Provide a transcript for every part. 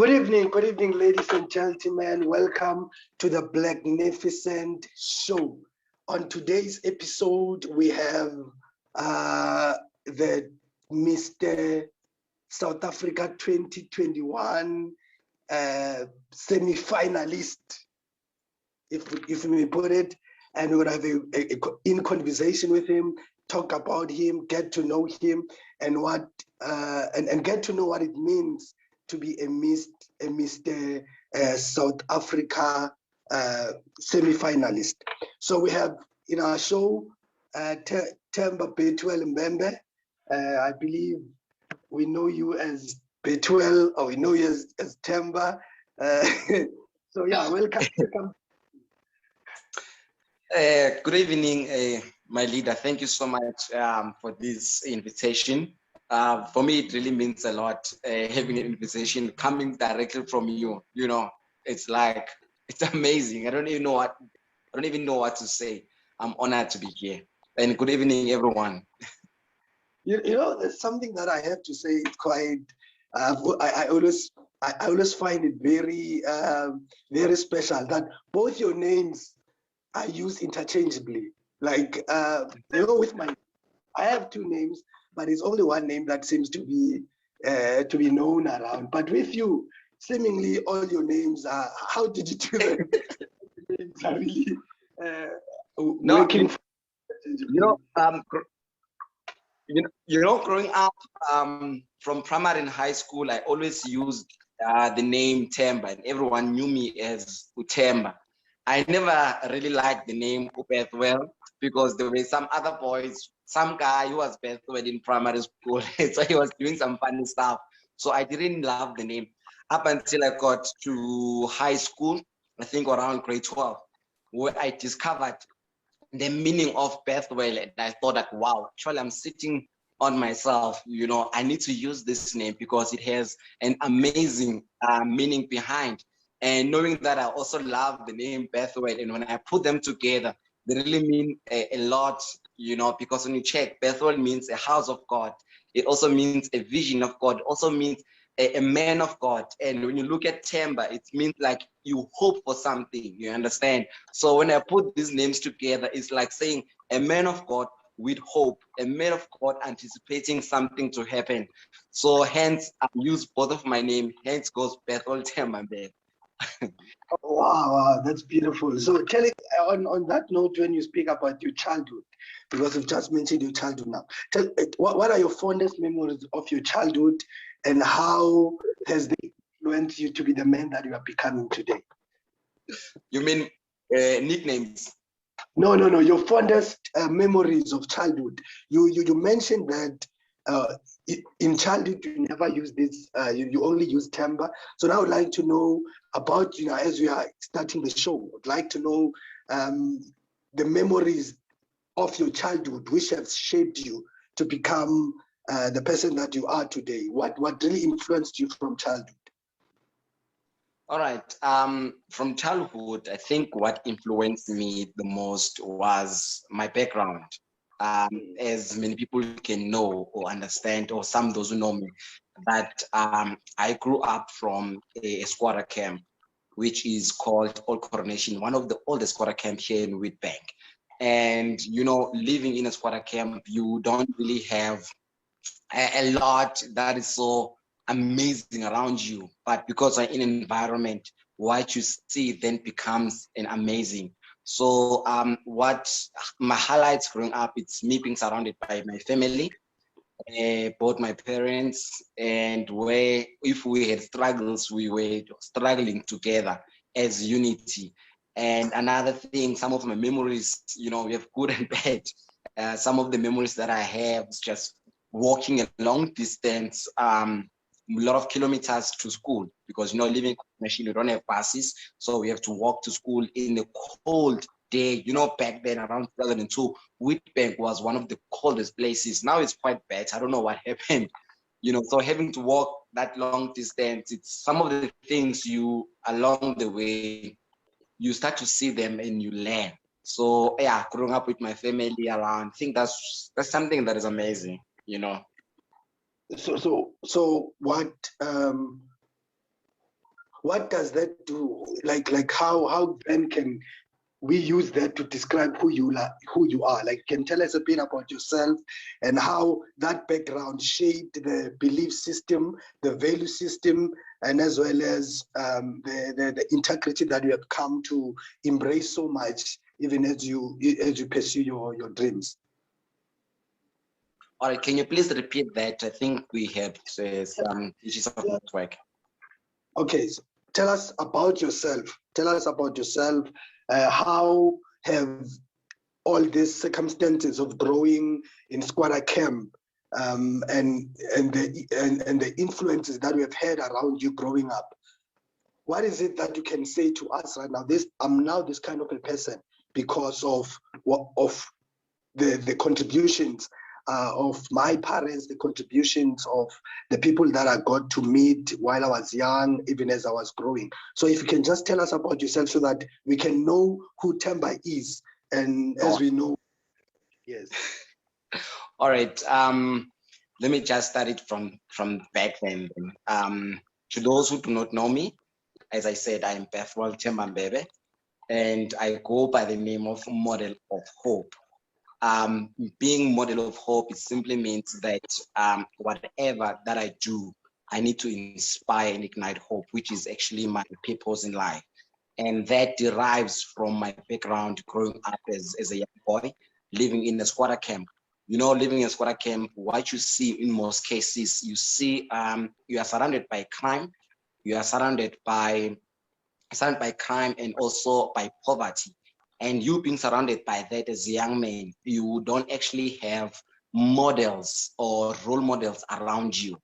Good evening, ladies and gentlemen. Welcome to the Blacknificent show. On today's episode, we have the Mr. South Africa 2021 semi-finalist, if we may put it, and we're gonna have in conversation with him, talk about him, get to know him, and what and get to know what it means to be a Mr. South Africa semi-finalist. So we have in our show Themba Mbebe. I believe we know you as Betuel, or we know you as Themba. So yeah, welcome. Good evening, my leader. Thank you so much for this invitation. For me, it really means a lot having an invitation coming directly from you. You know, it's amazing. I don't even know what to say. I'm honored to be here. And good evening, everyone. You know, there's something that I have to say. It's quite. I always find it very very special that both your names are used interchangeably. Like you know, I have two names, but it's only one name that seems to be known around. But with you, seemingly all your names are. How did you do that? Names are really working. Growing up from primary and high school, I always used the name Themba, and everyone knew me as Themba. I never really liked the name Bethwell because there were some other boys, some guy who was Bethwell in primary school, so he was doing some funny stuff. So I didn't love the name up until I got to high school, I think around grade 12, where I discovered the meaning of Bethwell, and I thought that, wow, actually I'm sitting on myself, you know, I need to use this name because it has an amazing meaning behind. And knowing that I also love the name Bethwell, and when I put them together, they really mean a lot, you know, because when you check, Bethwell means a house of God. It also means a vision of God. It also means a man of God. And when you look at Themba, it means like you hope for something, you understand? So when I put these names together, it's like saying a man of God with hope, a man of God anticipating something to happen. So hence I use both of my name, hence goes Bethel Themba. Wow, that's beautiful. So tell it on that note, when you speak about your childhood, because you've just mentioned your childhood now, what are your fondest memories of your childhood, and how has they influenced you to be the man that you are becoming today? You mean nicknames? No. Your fondest memories of childhood. You mentioned that in childhood you never use this. You only use Themba. So now I would like to know about, you know, as we are starting the show, I'd like to know the memories of your childhood which have shaped you to become the person that you are today. What really influenced you from childhood? All right. From childhood, I think what influenced me the most was my background. As many people can know or understand, or some those who know me, that I grew up from a squatter camp, which is called Old Coronation, one of the oldest squatter camps here in Witbank. And, you know, living in a squatter camp, you don't really have a lot that is so amazing around you, but because I'm in an environment, what you see then becomes an amazing. So what my highlights growing up, it's me being surrounded by my family, both my parents, and where if we had struggles, we were struggling together as unity. And another thing, some of my memories, you know, we have good and bad. Some of the memories that I have is just walking a long distance, a lot of kilometers to school, because, you know, living in machine, you don't have buses, so we have to walk to school in the cold day. You know, back then around 2002, Witbank was one of the coldest places. Now it's quite bad. I don't know what happened, you know. So having to walk that long distance, it's some of the things you along the way you start to see them and you learn. So yeah, growing up with my family around, I think that's something that is amazing, you know. So what what does that do? Like how then can we use that to describe who you are? Like, can tell us a bit about yourself and how that background shaped the belief system, the value system, and as well as the integrity that you have come to embrace so much, even as you pursue your dreams. All right, can you please repeat that? I think we had some issues of network. Okay, so tell us about yourself. Tell us about yourself. How have all these circumstances of growing in squatter camp and the influences that we have had around you growing up? What is it that you can say to us right now? I'm now this kind of a person because of the contributions of my parents, the contributions of the people that I got to meet while I was young, even as I was growing. So if you can just tell us about yourself so that we can know who Themba is, and as we know, yes. All right. Let me just start it from back then. To those who do not know me, as I said, I am Themba Mbebe, and I go by the name of Model of Hope. Being Model of Hope, it simply means that whatever that I do, I need to inspire and ignite hope, which is actually my purpose in life. And that derives from my background growing up as a young boy, living in a squatter camp. You know, living in a squatter camp, what you see in most cases, you see you are surrounded by crime, you are surrounded by crime and also by poverty. And you being surrounded by that as a young man, you don't actually have models or role models around you.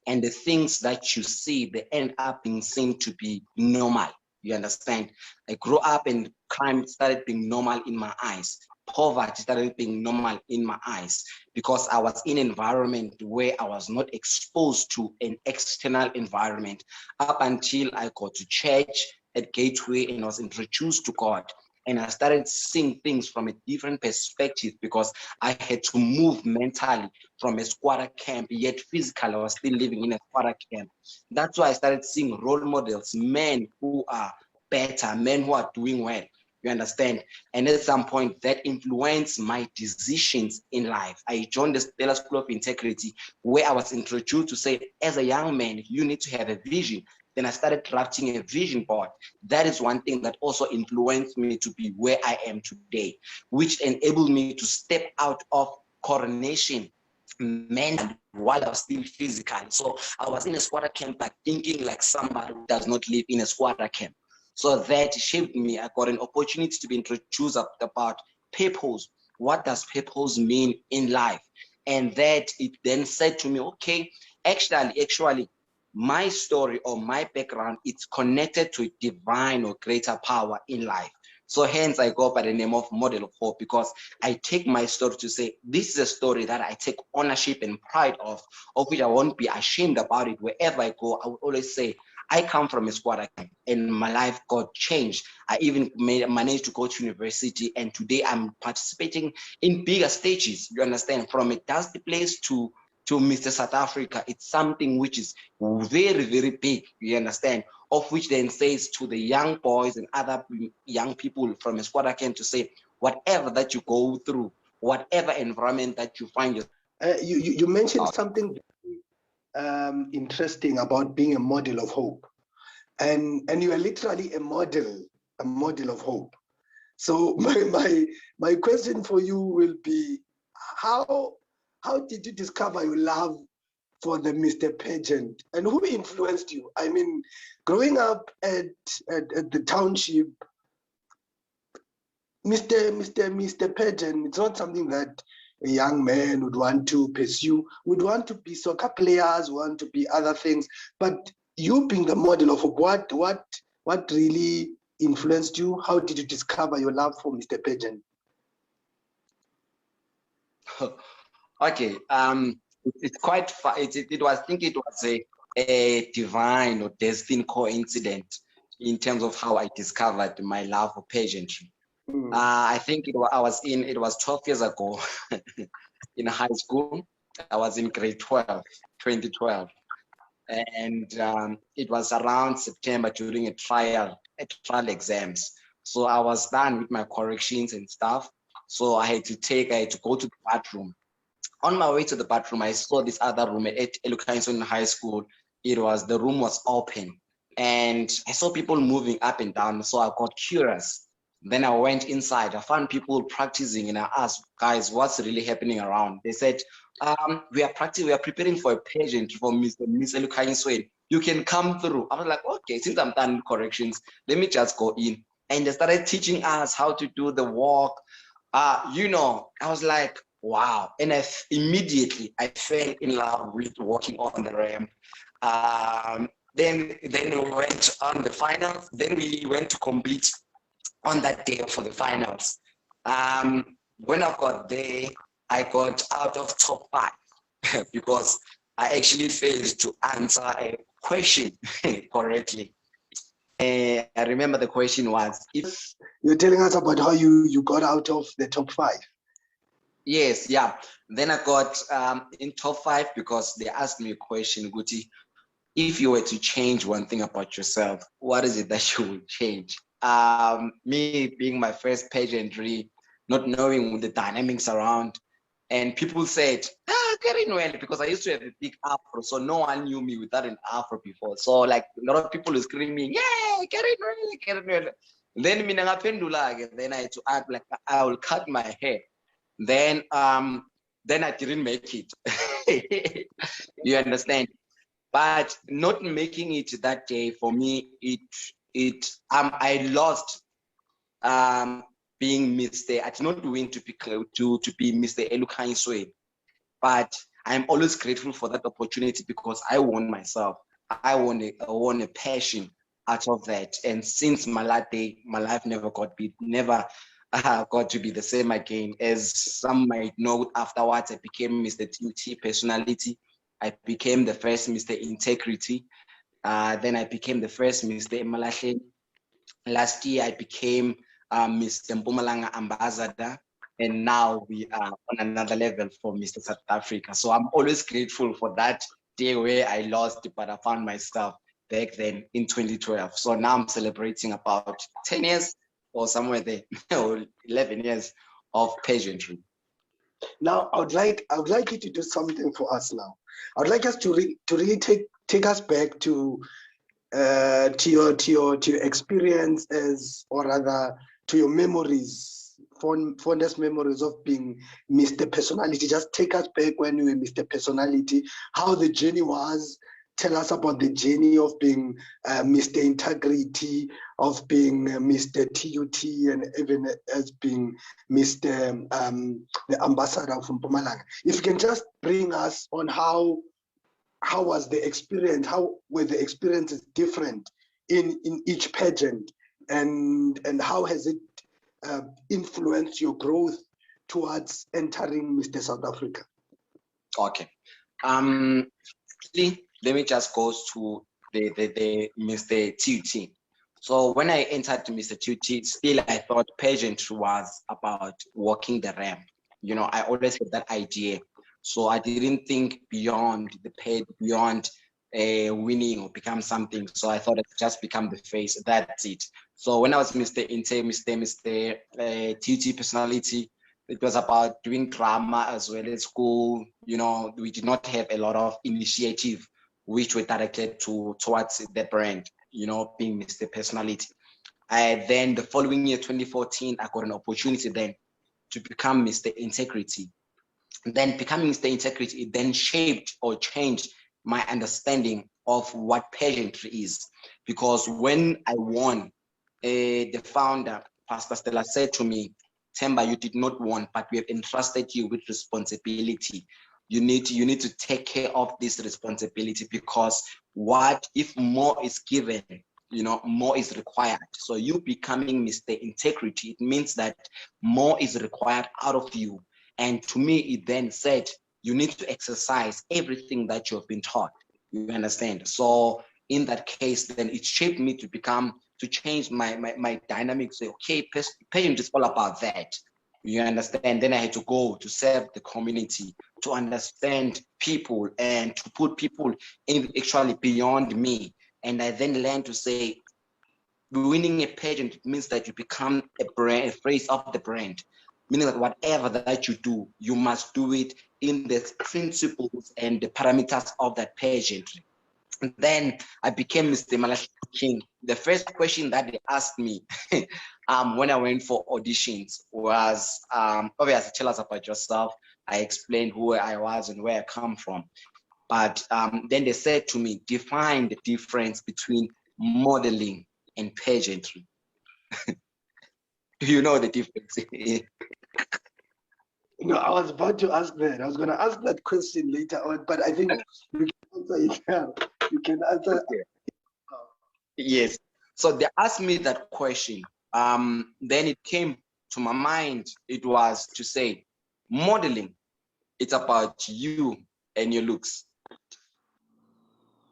And the things that you see, they end up being seen to be normal. You understand? I grew up and crime started being normal in my eyes. Poverty started being normal in my eyes because I was in an environment where I was not exposed to an external environment up until I got to church at Gateway and I was introduced to God. And I started seeing things from a different perspective because I had to move mentally from a squatter camp, yet physically I was still living in a squatter camp. That's why I started seeing role models, men who are better, men who are doing well. You understand? And at some point that influenced my decisions in life. I joined the Stellar School of Integrity where I was introduced to say, as a young man, you need to have a vision. Then I started drafting a vision board. That is one thing that also influenced me to be where I am today, which enabled me to step out of coronation mentally while I was still physical. So I was in a squatter camp, but thinking like somebody who does not live in a squatter camp. So that shaped me. I got an opportunity to be introduced about purpose. What does purpose mean in life? And that it then said to me, okay, actually, my story or my background, it's connected to a divine or greater power in life. So hence I go by the name of Model of Hope because I take my story to say, this is a story that I take ownership and pride of which I won't be ashamed about it. Wherever I go, I will always say, I come from a squatter camp and my life got changed. I even managed to go to university and today I'm participating in bigger stages, you understand, from a dusty place to Mr. South Africa. It's something which is very, very big, you understand, of which then says to the young boys and other young people from a squatter camp to say, whatever that you go through, whatever environment that you find yourself. You mentioned something interesting about being a model of hope, and you are literally a model of hope. So my question for you will be, how did you discover your love for the Mr. Pageant, and who influenced you? I mean, growing up at the township, Mr. Pageant, it's not something that a young man would want to pursue, would want to be soccer players, want to be other things. But you being the model of what really influenced you? How did you discover your love for Mr. Pageant? Okay, it's quite it was, I think it was a divine or destined coincidence in terms of how I discovered my love for pageantry. I think it was 12 years ago in high school. I was in grade 12, 2012. and it was around September during a trial exams. So I was done with my corrections and stuff. So I had to go to the bathroom. On my way to the bathroom, I saw this other room at Elukainson High School. The room was open, and I saw people moving up and down. So I got curious. Then I went inside. I found people practicing, and I asked, guys, what's really happening around? They said, we are practicing, we are preparing for a pageant for Miss Elukainson. You can come through. I was like, okay, since I'm done with corrections, let me just go in. And they started teaching us how to do the walk. I was like, wow. And immediately I fell in love with walking on the ramp. Then we went on the finals. Then we went to compete on that day for the finals. When I got there, I got out of top 5 because I actually failed to answer a question correctly. I remember the question was, if you're telling us about how you got out of the top 5. Yes, yeah. Then I got in top 5 because they asked me a question, Guti, if you were to change one thing about yourself, what is it that you would change? Me being my first pageantry, not knowing the dynamics around, and people said, getting well, because I used to have a big afro, so no one knew me without an afro before. So like a lot of people were screaming, yeah, getting well. Then then I had to act like I will cut my hair. Then I didn't make it. You understand? But not making it that day for me, I lost being Mr. I did not win to be Mr. Elukaiswe, but I'm always grateful for that opportunity because I won myself. I won a passion out of that, and since my last day, my life never got to be the same again. As some might know, afterwards I became Mr. TUT personality. I became the first Mr. Integrity. Then I became the first Mr. Malahle. Last year I became Mr. Mpumalanga Ambassador, and now we are on another level for Mr. South Africa. So I'm always grateful for that day where I lost, but I found myself back then in 2012. So now I'm celebrating about 10 years or somewhere there, or 11 years of pageantry. Now, I would like you to do something for us now. I would like us to really take us back to your experiences, or rather to your memories, fondest memories of being Mr. Personality. Just take us back when you were Mr. Personality, how the journey was. Tell us about the journey of being Mr. Integrity, of being Mr. TUT, and even as being Mr. The ambassador from Mpumalanga. If you can just bring us on how was the experience, how were the experiences different in each pageant, and how has it influenced your growth towards entering Mr. South Africa? Okay. Let me just go to the Mr. TUT. So when I entered Mr. TUT, still I thought pageant was about walking the ramp. I always had that idea. So I didn't think beyond the page, beyond winning or become something. So I thought I'd just become the face. That's it. So when I was Mr. TUT personality, it was about doing drama as well at school. We did not have a lot of initiative which were directed towards the brand, being Mr. Personality. Then the following year, 2014, I got an opportunity then to become Mr. Integrity. Then becoming Mr. Integrity, it then shaped or changed my understanding of what pageantry is. Because when I won, the founder, Pastor Stella, said to me, Themba, you did not win, but we have entrusted you with responsibility. You need to take care of this responsibility, because what if more is given, more is required. So you becoming Mr. Integrity, it means that more is required out of you. And to me, it then said, you need to exercise everything that you have been taught. You understand? So in that case, then it shaped me to change my dynamics. Say, okay, pageant is all about that. You understand? Then I had to go to serve the community, to understand people and to put people in actually beyond me. And I then learned to say, winning a pageant means that you become a brand, a face of the brand, meaning that whatever that you do, you must do it in the principles and the parameters of that pageant. And then I became Mr. Malachi King. The first question that they asked me when I went for auditions was, obviously, tell us about yourself. I explained who I was and where I come from. But then they said to me, define the difference between modeling and pageantry. Do you know the difference? No, I was about to ask that. I was going to ask that question later on, but I think you can answer it now. You can answer. Yes. So they asked me that question. Then it came to my mind. It was to say, modeling, it's about you and your looks.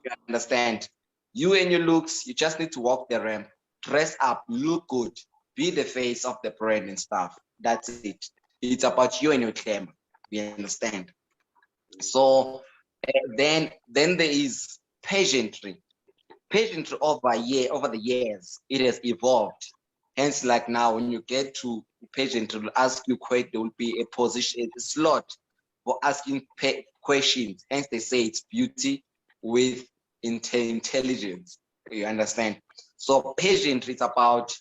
You understand? You and your looks, you just need to walk the ramp, dress up, look good, be the face of the brand and stuff. That's it. It's about you and your claim. You understand? So then there is pageantry. Pageantry over the years, it has evolved. Hence, like now, when you get to pageantry, will ask you questions. There will be a position, a slot for asking questions. Hence, they say it's beauty with intelligence. You understand? So pageantry is about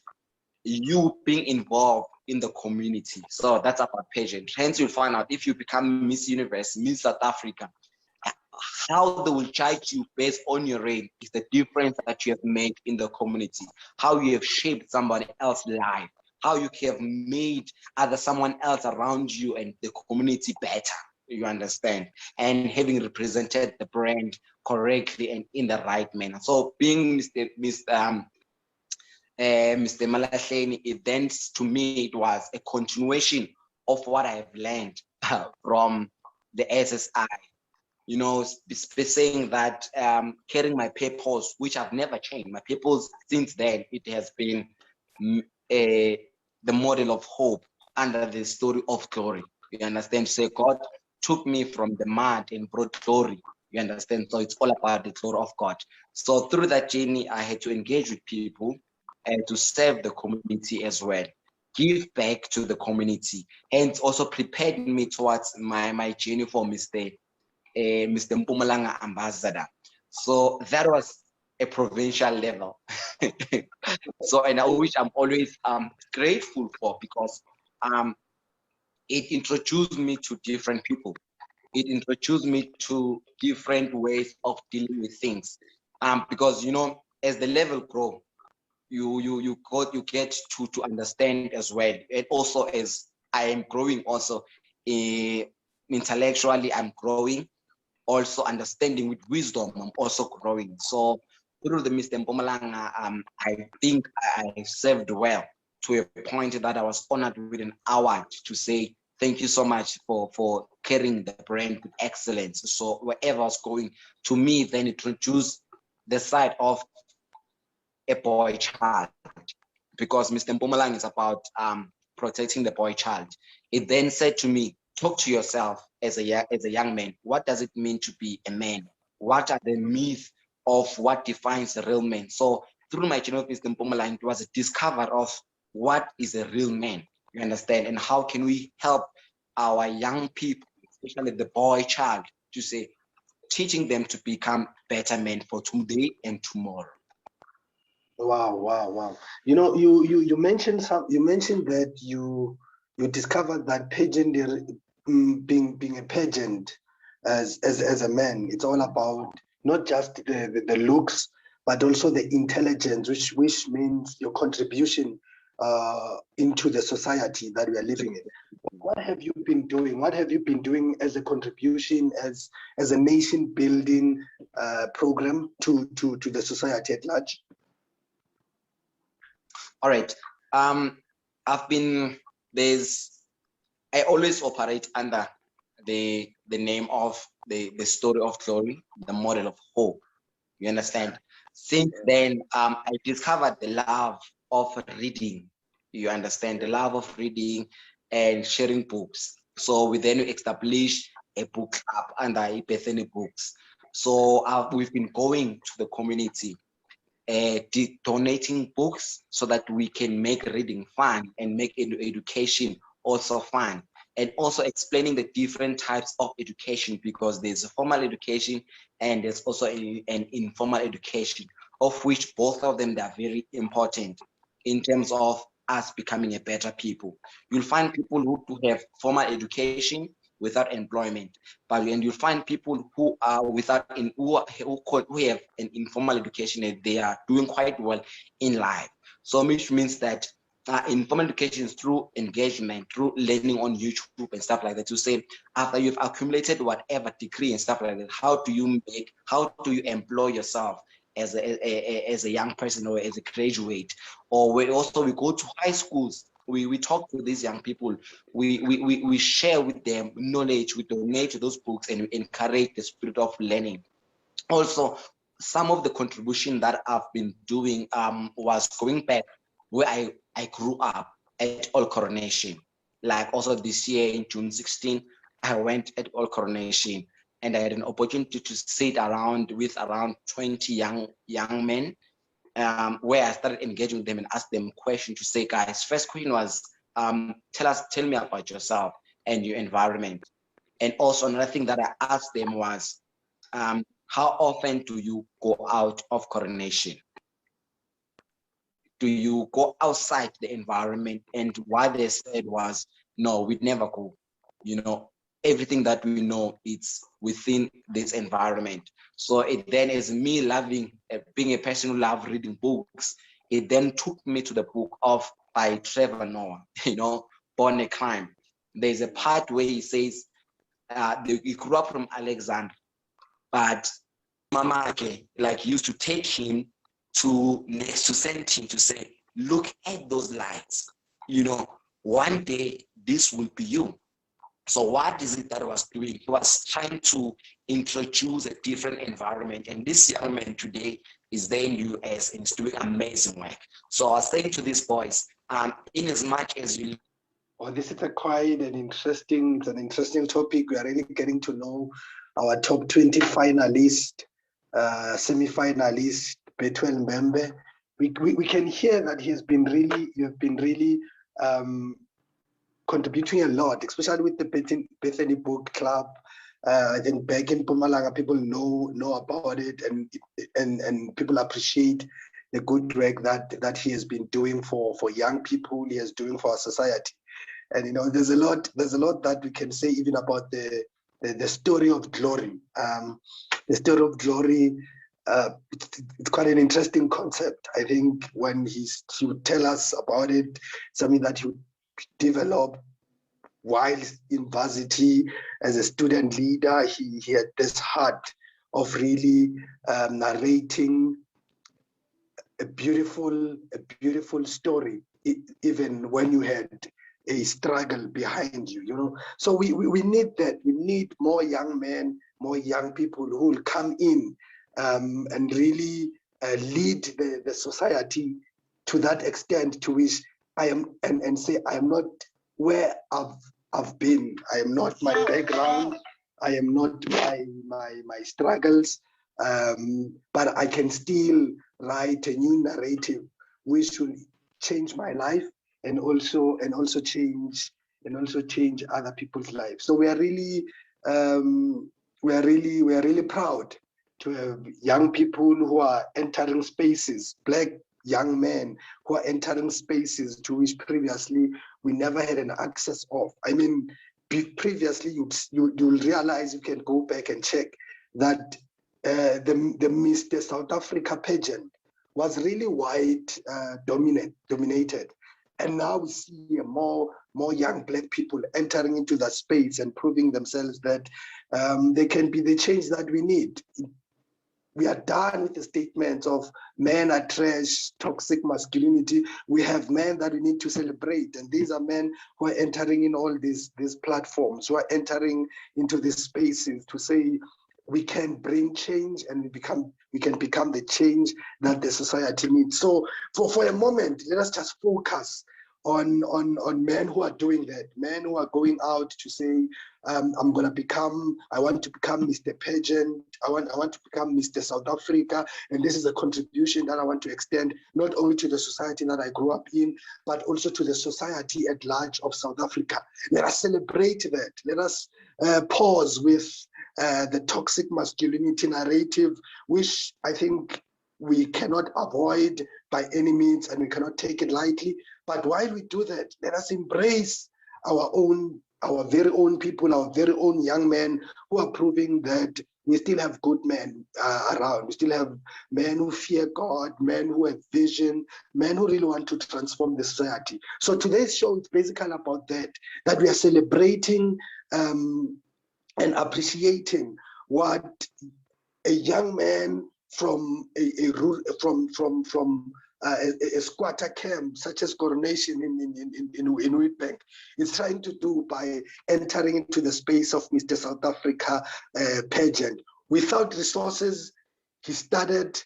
you being involved in the community. So that's about pageant. Hence, you'll find out if you become Miss Universe, Miss South Africa, how they will judge you based on your reign is the difference that you have made in the community, how you have shaped somebody else's life, how you have made someone else around you and the community better. You understand? And having represented the brand correctly and in the right manner. So being Mr. Malahleni, it then to me it was a continuation of what I have learned from the SSI. You know, saying that carrying my purpose, which I've never changed. My purpose since then, it has been the model of hope under the story of glory. You understand? So God took me from the mud and brought glory. You understand? So it's all about the glory of God. So through that journey, I had to engage with people and to serve the community as well, give back to the community, and also prepared me towards my journey for Mr. Mpumalanga ambassador. So that was a provincial level. So, and which I'm always grateful for, because it introduced me to different people. It introduced me to different ways of dealing with things. Because, you know, as the level grow, you get to understand as well. And also as I am growing also intellectually, I'm growing, also understanding with wisdom, I'm also growing. So through the Mr. Mpumalanga, I think I served well to a point that I was honored with an award to say, thank you so much for carrying the brand with excellence. So wherever I was going, to me, then it introduced the side of a boy child, because Mr. Mpumalanga is about protecting the boy child. It then said to me, talk to yourself as a young man. What does it mean to be a man? What are the myths of what defines a real man? So through my journey with Mr. Mpumalanga, it was a discovery of what is a real man. You understand? And how can we help our young people, especially the boy child, to say, teaching them to become better men for today and tomorrow. Wow. You know, you mentioned that you discovered that pageant, being a pageant as a man, it's all about not just the looks, but also the intelligence, which means your contribution into the society that we are living in. What have you been doing? What have you been doing as a contribution, as a nation building program to the society at large? All right. I always operate under the name of the story of glory, the model of hope. You understand? Since then, I discovered the love of reading. You understand? The love of reading, and sharing books. So we then establish a book club under Bethany Books. So we've been going to the community, donating books so that we can make reading fun and make education also fun, and also explaining the different types of education, because there's a formal education and there's also an informal education, of which both of them are very important in terms of us becoming a better people. You'll find people who have formal education without employment, and you'll find people who are who have an informal education and they are doing quite well in life. So which means that informal education is through engagement, through learning on YouTube and stuff like that. To say, after you've accumulated whatever degree and stuff like that, how do you employ yourself as a young person or as a graduate? Or we go to high schools. We talk to these young people. We share with them knowledge. We donate to those books and we encourage the spirit of learning. Also, some of the contribution that I've been doing was going back where I grew up at All Coronation. Like also this year in June 16, I went at All Coronation and I had an opportunity to sit around with around 20 young men, where I started engaging with them and asked them questions to say, guys, first question was, tell me about yourself and your environment. And also another thing that I asked them was, how often do you go out of Coronation? Do you go outside the environment? And what they said was, no, we never go. You know, everything that we know, it's within this environment. So it then is me loving, being a person who loves reading books. It then took me to the book by Trevor Noah, Born a Crime. There's a part where he says, he grew up from Alexandria, but Mama used to take him to send him to say, look at those lights. One day this will be you. So what is it that he was doing? He was trying to introduce a different environment. And this young man today is there in the US and is doing amazing work. So I was saying to these boys, in as much as you... Oh, this is quite an interesting topic. We are really getting to know our top 20 finalists, semi-finalist, Betwell Mbebe. We can hear that you've been really contributing a lot, especially with the Bethany Book Club. I think back in Mpumalanga, people know about it, and people appreciate the good work that he has been doing for young people. He is doing for our society, and there's a lot that we can say even about the story of glory. The story of glory. It's quite an interesting concept. I think when he would tell us about it, something that he would develop while in varsity as a student leader. He had this heart of really narrating a beautiful story, even when you had a struggle behind you. So we need that. We need more young men, more young people who will come in and really lead the society to that extent to which I am, and say I am not where I've been. I am not my background. I am not my struggles. But I can still write a new narrative which will change my life and also change other people's lives. So we are really proud to have young people who are entering spaces, Black young men who are entering spaces to which previously we never had an access of. I mean, previously you'll realize, you can go back and check that the Mr. South Africa pageant was really white dominated. And now we see more young Black people entering into that space and proving themselves that they can be the change that we need. We are done with the statements of men are trash, toxic masculinity. We have men that we need to celebrate. And these are men who are entering in all these platforms, who are entering into these spaces to say we can bring change and we can become the change that the society needs. So for a moment, let us just focus on men who are doing that, men who are going out to say, I want to become Mr. Pageant, I want to become Mr. South Africa, and this is a contribution that I want to extend not only to the society that I grew up in, but also to the society at large of South Africa. Let us celebrate that. Let us pause with the toxic masculinity narrative, which I think we cannot avoid by any means, and we cannot take it lightly. But while we do that, let us embrace our very own people, our very own young men who are proving that we still have good men around. We still have men who fear God, men who have vision, men who really want to transform the society. So today's show is basically about that we are celebrating and appreciating what a young man from a squatter camp such as Coronation in Witbank is trying to do by entering into the space of Mr. South Africa pageant. Without resources, he started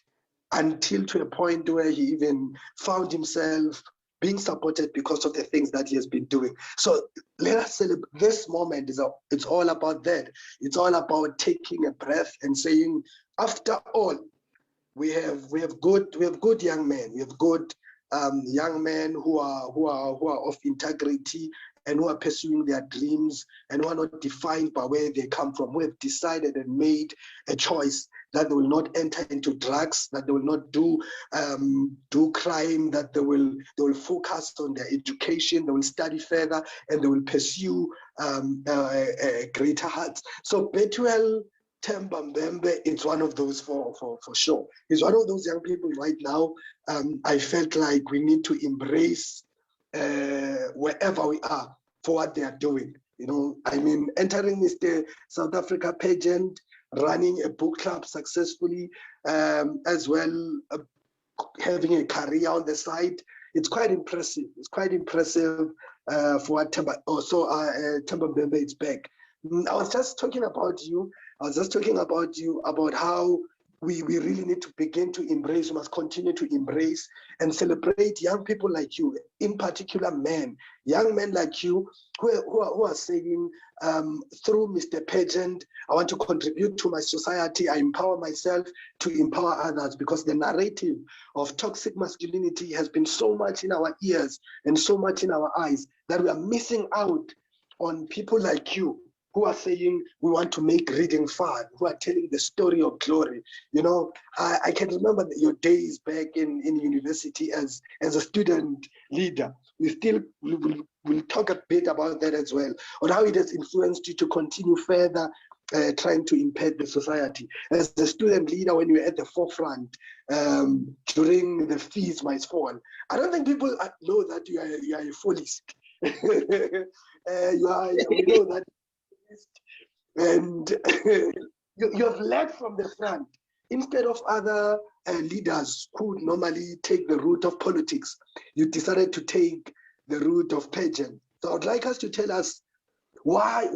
until to a point where he even found himself being supported because of the things that he has been doing. So let us celebrate. This moment it's all about that. It's all about taking a breath and saying, after all, we have good young men. We have good young men who are of integrity and who are pursuing their dreams and who are not defined by where they come from, who have decided and made a choice that they will not enter into drugs, that they will not do crime, that they will focus on their education, they will study further, and they will pursue greater heights. So Bethuel Themba Mbebe, it's one of those for sure. He's one of those young people right now. I felt like we need to embrace wherever we are for what they are doing. You know, I mean, entering Mr. South Africa pageant, running a book club successfully, as well having a career on the side. It's quite impressive. It's quite impressive for what Themba. Also, Themba Mbebe is back. I was just talking about you. About how we really need to begin to embrace, we must continue to embrace and celebrate young people like you, in particular men, young men like you who are saying, through Mr. Pageant, I want to contribute to my society, I empower myself to empower others, because the narrative of toxic masculinity has been so much in our ears and so much in our eyes that we are missing out on people like you, who are saying we want to make reading fun, who are telling the story of glory. You know, I can remember your days back in university as a student leader. We'll talk a bit about that as well, on how it has influenced you to continue further trying to impact the society. As a student leader, when you're at the forefront during the fees might fall, I don't think people know that you are a fallist. We know that. And you have led from the front instead of other leaders who normally take the route of politics. You decided to take the route of pageant. So I'd like us to tell us why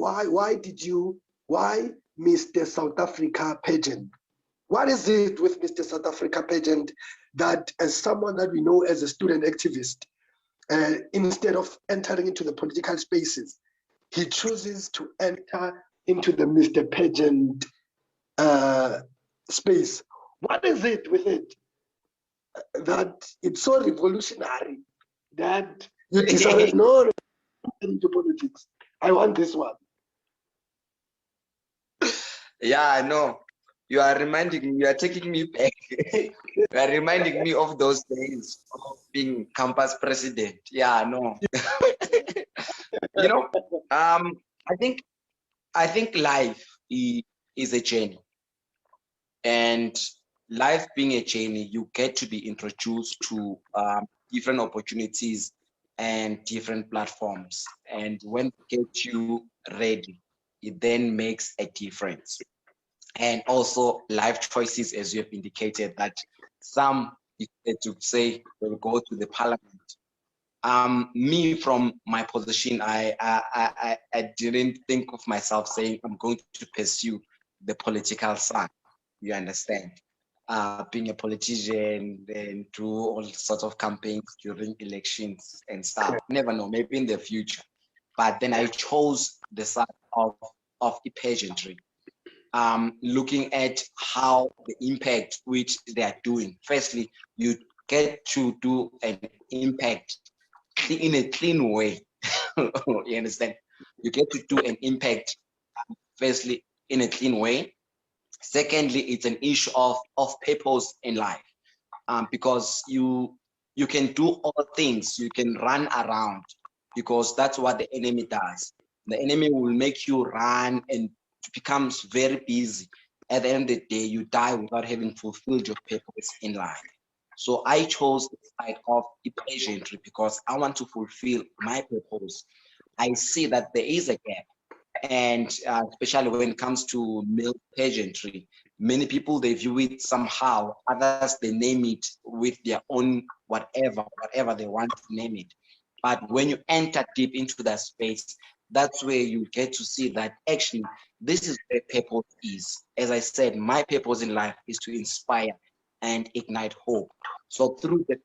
Mr. South Africa pageant? What is it with Mr. South Africa pageant that, as someone that we know as a student activist, instead of entering into the political spaces, he chooses to enter into the Mr. Pageant space? What is it with it that it's so revolutionary that you decided, no, into politics, I want this one? Yeah, I know. You are taking me back. You are reminding me of those days of being campus president. Yeah, I know. You know, I think life is a journey, and life being a journey, you get to be introduced to different opportunities and different platforms, and when they get you ready, it then makes a difference. And also life choices, as you have indicated, that some, to say, will go to the parliament. Me, from my position, I didn't think of myself saying I'm going to pursue the political side. You understand? being a politician and do all sorts of campaigns during elections and stuff. Never know, maybe in the future. But then I chose the side of the pageantry, looking at how the impact which they are doing. Firstly, you get to do an impact in a clean way. You understand? You get to do an impact, firstly, in a clean way. Secondly, it's an issue of purpose in life, because you can do all things. You can run around, because that's what the enemy does. The enemy will make you run and becomes very busy. At the end of the day, you die without having fulfilled your purpose in life. So I chose the side of the pageantry because I want to fulfill my purpose. I see that there is a gap, and especially when it comes to male pageantry, many people, they view it somehow, others they name it with their own whatever they want to name it. But when you enter deep into that space, that's where you get to see that actually this is where purpose is. As I said, my purpose in life is to inspire and ignite hope. So through the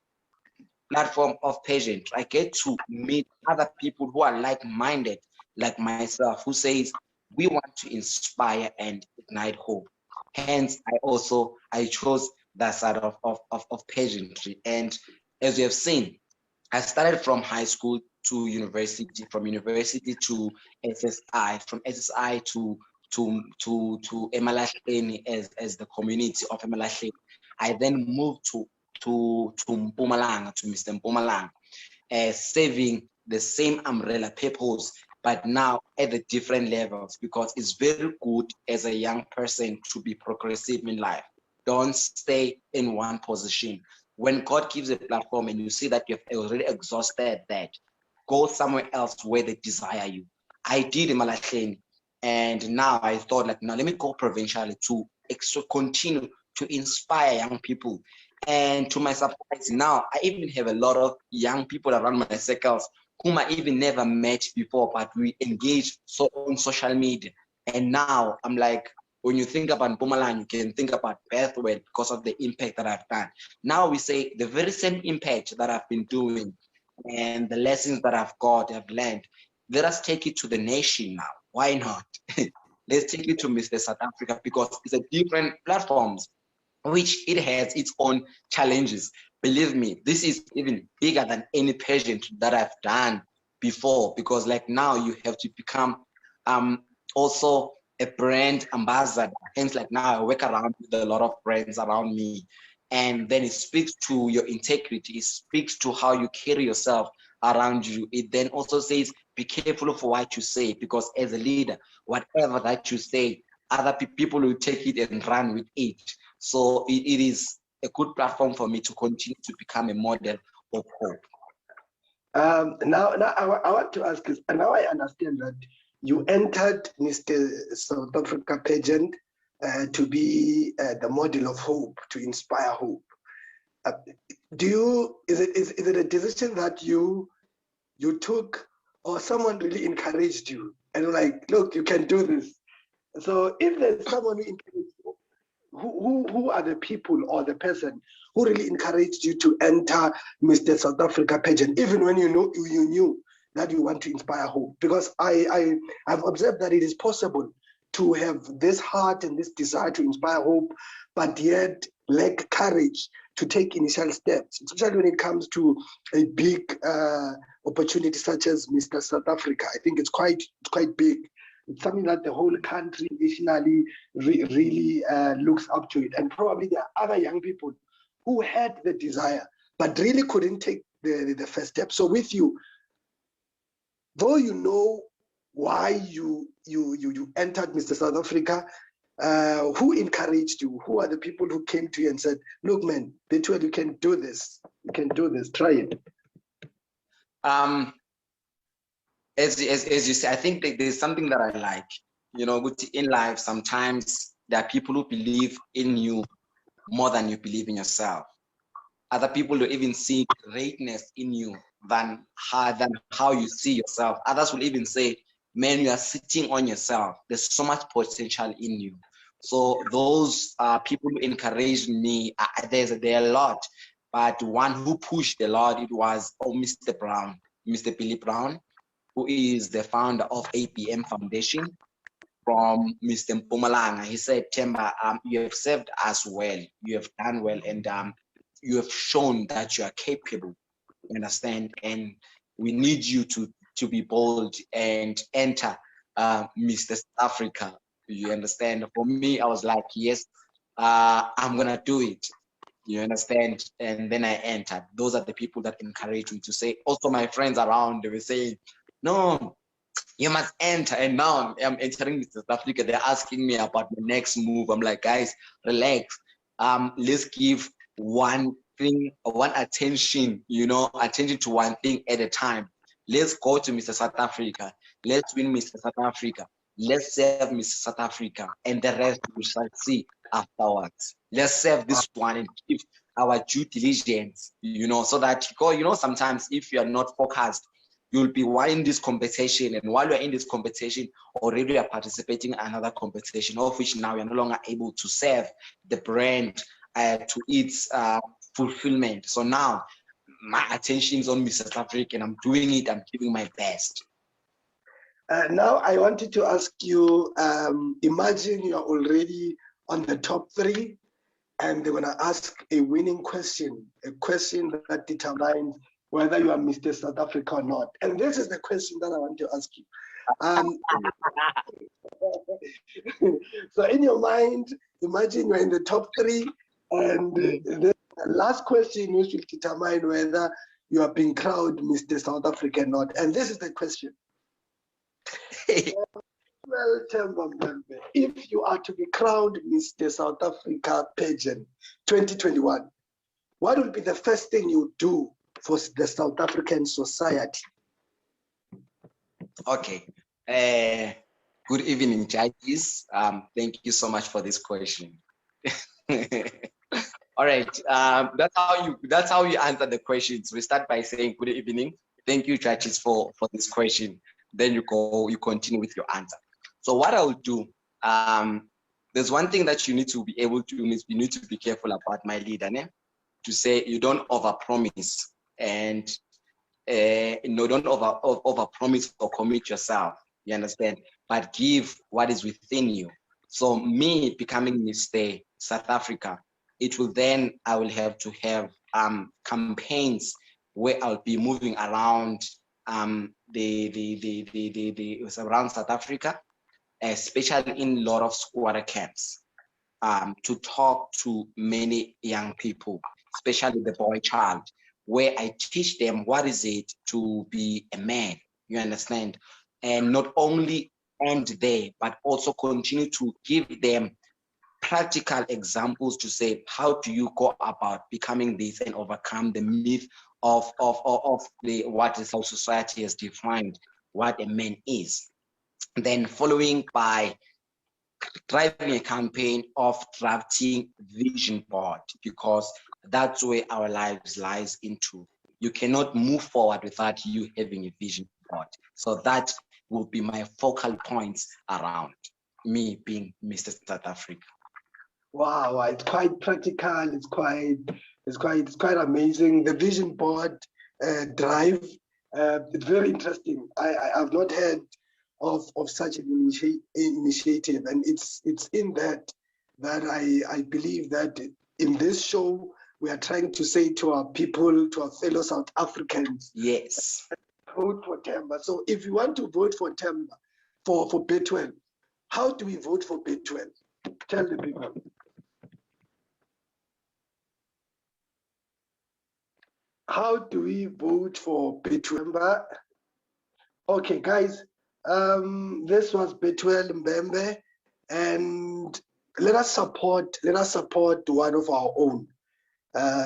platform of Pageant, I get to meet other people who are like-minded, like myself, who says we want to inspire and ignite hope. Hence, I chose that side of pageantry. And as you have seen, I started from high school to university, from university to SSI, from SSI to Emalahleni as the community of Emalahleni. I then moved to Mpumalanga, to Mr. Mpumalanga, serving the same umbrella purpose, but now at the different levels, because it's very good as a young person to be progressive in life. Don't stay in one position. When God gives a platform and you see that you've already exhausted that, go somewhere else where they desire you. I did in Emalahleni, and now I thought, like, now let me go provincially to continue to inspire young people. And to my surprise, now I even have a lot of young people around my circles whom I even never met before, but we engage on social media. And now I'm like, when you think about Mpumalanga, you can think about Bethwell because of the impact that I've done. Now we say the very same impact that I've been doing and the lessons that I've learned, let us take it to the nation now. Why not? Let's take it to Mr. South Africa, because it's a different platforms, which it has its own challenges. Believe me, this is even bigger than any pageant that I've done before, because like now you have to become also a brand ambassador. Hence, like now I work around with a lot of brands around me. And then it speaks to your integrity. It speaks to how you carry yourself around you. It then also says, be careful of what you say, because as a leader, whatever that you say, other people will take it and run with it. So it is a good platform for me to continue to become a model of hope. Now I want to ask this, and now I understand that you entered Mr. South Africa Pageant to be the model of hope, to inspire hope. Is it a decision that you took, or someone really encouraged you and like, look, you can do this? So if there's someone who encouraged you, who are the people or the person who really encouraged you to enter Mr. South Africa Pageant, even when you knew that you want to inspire hope? Because I've observed that it is possible to have this heart and this desire to inspire hope, but yet lack courage to take initial steps, especially when it comes to a big opportunity such as Mr. South Africa. I think it's quite big. It's something that the whole country nationally really looks up to it. And probably there are other young people who had the desire, but really couldn't take the first step. So with you, though you know why you entered Mr. South Africa, who encouraged you? Who are the people who came to you and said, look, man, Betwell, you can do this. You can do this. Try it. As you say, I think that there's something that I like. You know, in life, sometimes there are people who believe in you more than you believe in yourself. Other people will even see greatness in you than how you see yourself. Others will even say, man, you are sitting on yourself. There's so much potential in you. So those people who encouraged me, there are a lot, but one who pushed a lot, it was Mr. Brown, Mr. Billy Brown, who is the founder of APM Foundation, from Mr. Mpumalanga. He said, Themba, you have served us well, you have done well, and you have shown that you are capable, you understand, and we need you to be bold and enter Mr. South Africa, you understand. For me, I was like, yes, I'm gonna do it, you understand, and then I entered. Those are the people that encouraged me to say. Also my friends around, they were saying, no, you must enter. And now I'm entering South Africa. They're asking me about the next move. I'm like, guys, relax. Let's give one thing, one attention, attention to one thing at a time. Let's go to Mr. South Africa. Let's win Mr. South Africa. Let's serve Mr. South Africa. And the rest we shall see afterwards. Let's serve this one and give our due diligence, so that, sometimes if you are not focused, you'll be in this competition, and while you're in this competition, already you're participating in another competition, of which now you're no longer able to serve the brand to its fulfillment. So now my attention is on Mr. South Africa, and I'm doing it. I'm giving my best. Now I wanted to ask you, imagine you're already on the top 3, and they're gonna ask a winning question, a question that determines whether you are Mr. South Africa or not. And this is the question that I want to ask you. So in your mind, imagine you're in the top 3, and the last question which will determine whether you are being crowned Mr. South Africa or not. And this is the question. Well, Themba Mbebe, if you are to be crowned Mr. South Africa Pageant 2021, what will be the first thing you do for the South African society? Okay. Good evening, judges. Thank you so much for this question. All right. That's how you answer the questions. We start by saying good evening. Thank you, judges, for this question. Then you continue with your answer. So what I will do, there's one thing that you need to be able to do, you need to be careful about, my leader, to say you don't overpromise, and don't overpromise or commit yourself, you understand, but give what is within you. So me becoming Mr. South Africa, I will have to have campaigns where I'll be moving around around South Africa, especially in a lot of squatter camps, to talk to many young people, especially the boy child, where I teach them what is it to be a man, you understand? And not only end there, but also continue to give them practical examples to say, how do you go about becoming this and overcome the myth of what is how society has defined what a man is. Then following by driving a campaign of drafting vision board, because that's where our lives lies into. You cannot move forward without you having a vision board. So that will be my focal points around me being Mr. South Africa. Wow, it's quite practical. It's quite amazing. The vision board drive. It's very interesting. I've not heard of such an initiative, and it's in that I believe that in this show we are trying to say to our people, to our fellow South Africans, yes, vote for Themba. So if you want to vote for Themba for B12, how do we vote for B12? Tell the people. How do we vote for B12? Okay, guys. This was B12 Mbebe, and let us support one of our own.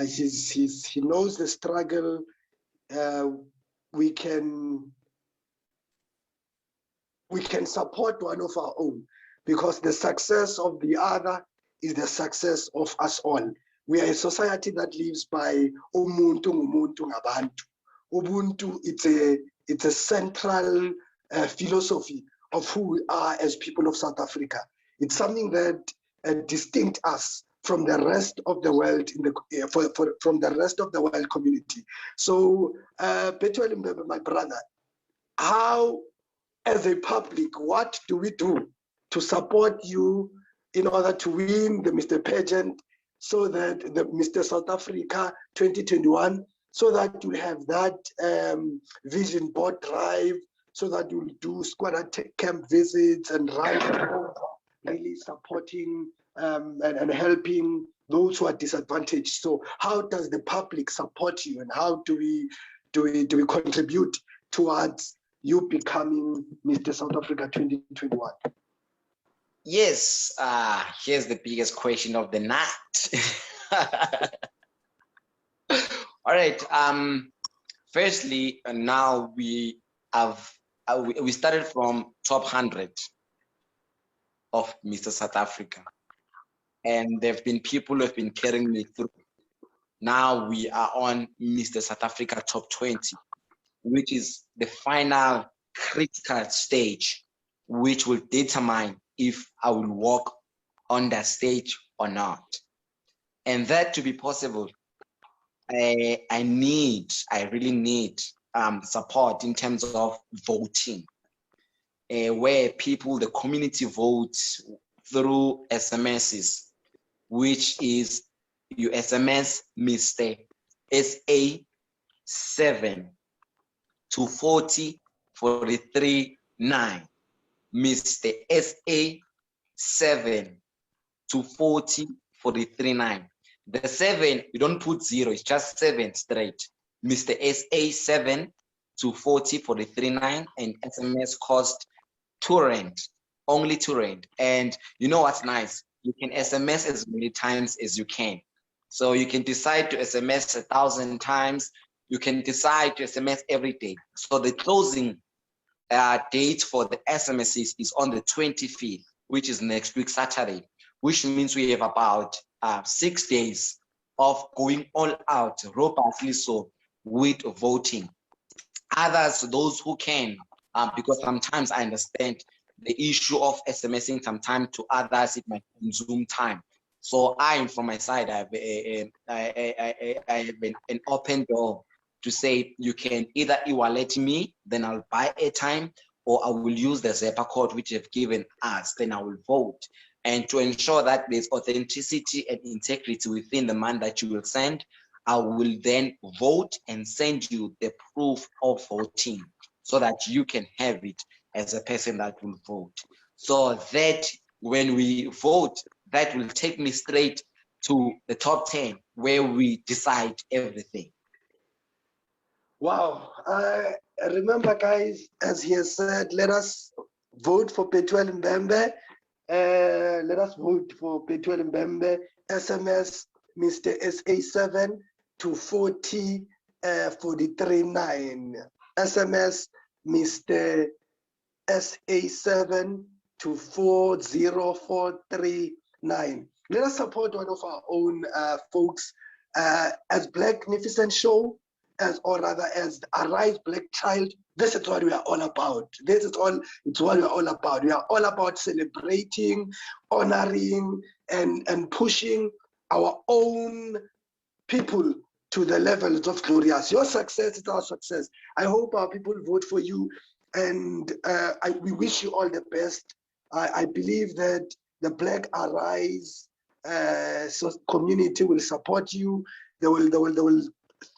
He knows the struggle. We can support one of our own, because the success of the other is the success of us all. We are a society that lives by umuntu ngumuntu ngabantu. Ubuntu, it's a central philosophy of who we are as people of South Africa. It's something that distinct us from the rest of the world from the rest of the world community. So, Bethuel Mbebe, my brother, how, as a public, what do we do to support you in order to win the Mr. Pageant, so that the Mr. South Africa 2021, so that you have that vision board drive, so that you'll do squad camp visits and run really supporting and helping those who are disadvantaged. So how does the public support you, and how do we contribute towards you becoming Mr. South Africa 2021? Yes, here's the biggest question of the night. All right. Firstly, now we have we started from top 100 of Mr. South Africa, and there have been people who have been carrying me through. Now we are on Mr. South Africa top 20, which is the final critical stage, which will determine if I will walk on that stage or not. And that to be possible, I really need support in terms of voting, where people, the community votes through SMSs, which is you SMS Mr. SA7 to 40 43 9. Mr. SA7 to 40 43 9. The 7, you don't put 0, it's just 7 straight. Mr. SA7 to 40 43 9, and SMS cost R2, only R2. And you know what's nice? You can SMS as many times as you can. So you can decide to SMS 1,000 times. You can decide to SMS every day. So the closing date for the SMSs is on the 25th, which is next week, Saturday, which means we have about 6 days of going all out, robustly so, with voting. Others, those who can, because sometimes I understand the issue of SMSing sometimes to others, it might consume time. So I, from my side, I have an open door to say you can either e-wallet me, then I'll buy airtime, or I will use the Zapper code which you've given us, then I will vote. And to ensure that there's authenticity and integrity within the man that you will send, I will then vote and send you the proof of voting so that you can have it as a person that will vote. So that when we vote, that will take me straight to the top 10 where we decide everything. Wow. Remember, guys, as he has said, let us vote for Bethuel Mbebe. Let us vote for Bethuel Mbebe. SMS Mr. SA7 to 40 43 9. SMS Mr. SA7 to 40439. Let us support one of our own folks as Blacknificent Show, or rather as Arise Black Child. This is what we are all about. This is all, it's what we are all about. We are all about celebrating, honoring, and pushing our own people to the levels of glorious. Your success is our success. I hope our people vote for you, and we wish you all the best. I believe that the Black Arise community will support you. They will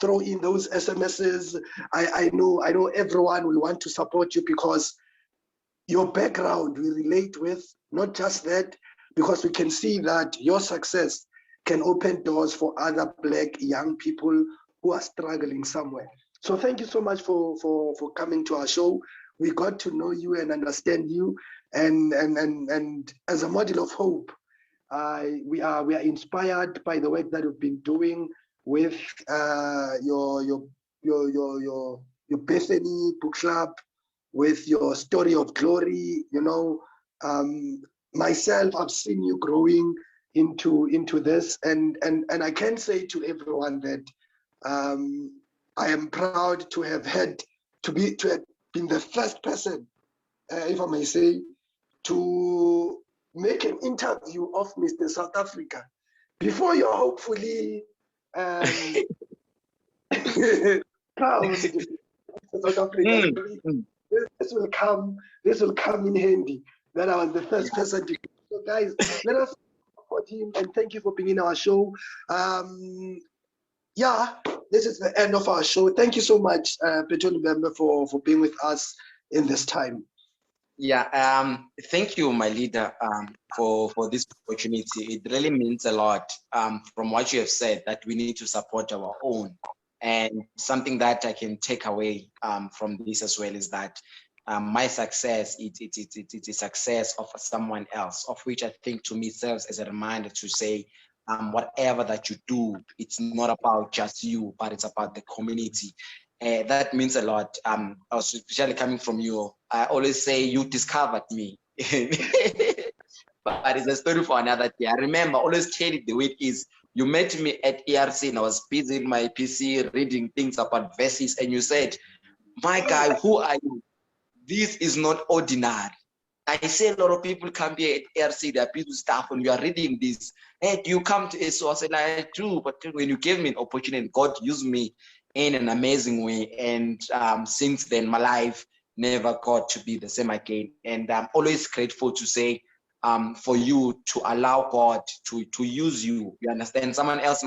throw in those SMSs. I know everyone will want to support you because your background we relate with. Not just that, because we can see that your success can open doors for other Black young people who are struggling somewhere. So thank you so much for coming to our show. We got to know you and understand you, and as a model of hope, we are inspired by the work that you've been doing with your Bethany book club, with your story of glory. You know, myself, I've seen you growing into this, and I can say to everyone that I am proud to have been the first person, if I may say, to make an interview of Mr. South Africa before you're hopefully proud South Africa. This will come in handy. That I was the first person to. So guys, let us support him and thank you for being in our show. Yeah, this is the end of our show. Thank you so much, Pageant Mbebe, for being with us in this time. Yeah, thank you, my leader, for this opportunity. It really means a lot from what you have said, that we need to support our own. And something that I can take away from this as well is that my success, it's a success of someone else, of which I think to me serves as a reminder to say, whatever that you do, it's not about just you, but it's about the community. That means a lot. Especially coming from you, I always say you discovered me. But it's a story for another day. I remember, always tell it the way it is. You met me at ERC and I was busy in my PC reading things about verses, and you said, my guy, who are you? This is not ordinary. I say a lot of people come here at ERC, they're busy with stuff, and you are reading this. Hey, do you come to SO? I said, I do, but when you gave me an opportunity, God used me in an amazing way. And since then, my life never got to be the same again. And I'm always grateful to say, for you to allow God to use you. You understand? Someone else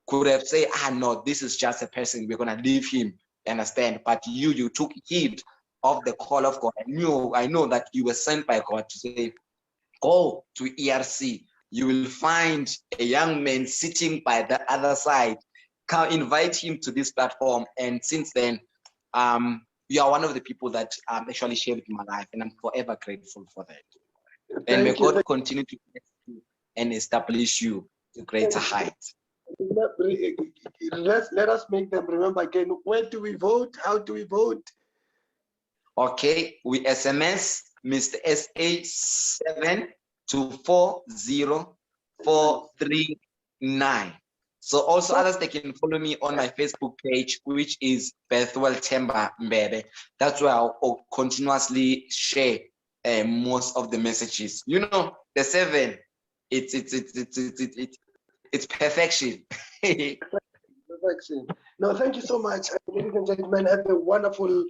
could have said, no, this is just a person, we're gonna leave him. You understand? But you took heed of the call of God. I know that you were sent by God to say, go to ERC. You will find a young man sitting by the other side. Come invite him to this platform. And since then, you are one of the people that actually shaped my life, and I'm forever grateful for that. And may God continue to bless you and establish you to greater heights. Let us make them remember again. Where do we vote? How do we vote? Okay, we SMS Mr. SA7 to 40439. So also others, they can follow me on my Facebook page, which is Themba Mbebe. That's where I'll continuously share most of the messages. You know, the 7, it's perfection. Perfection. No, thank you so much, ladies and gentlemen. Have a wonderful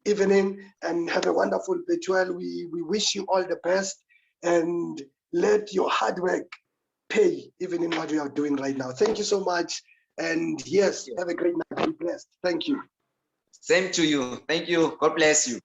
evening and have a wonderful ritual. We wish you all the best, and let your hard work pay, even in what we are doing right now. Thank you so much, and yes, have a great night. Be blessed. Thank you. Same to you. Thank you. God bless you.